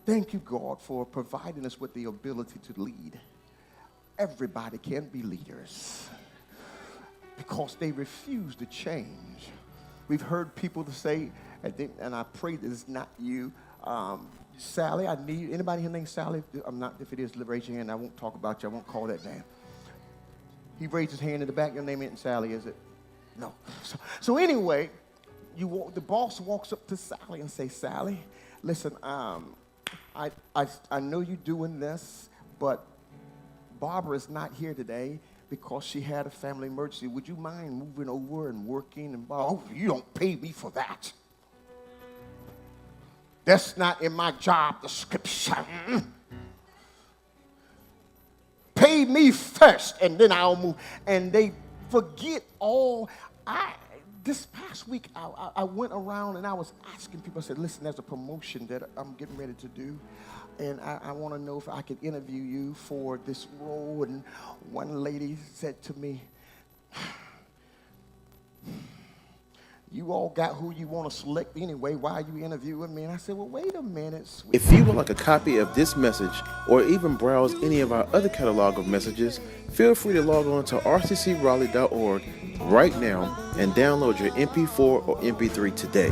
Thank you, God, for providing us with the ability to lead. Everybody can be leaders because they refuse to change. We've heard people to say, and I pray that it's not you, Sally, I need, anybody here named Sally? I'm not, if it is, raise your hand. I won't talk about you. I won't call that name. He raised his hand in the back. Your name isn't Sally, is it? No. So anyway, the boss walks up to Sally and says, Sally, listen, I know you're doing this, but Barbara's not here today because she had a family emergency. Would you mind moving over and working? And oh, you don't pay me for that. That's not in my job description. Pay me first, and then I'll move. And they forget all. This past week, I went around and I was asking people, I said, listen, there's a promotion that I'm getting ready to do, and I want to know if I could interview you for this role. And one lady said to me, you all got who you want to select anyway. Why are you interviewing me? And I said, well, wait a minute, sweetie. If you would like a copy of this message or even browse any of our other catalog of messages, feel free to log on to rccraleigh.org right now and download your MP4 or MP3 today.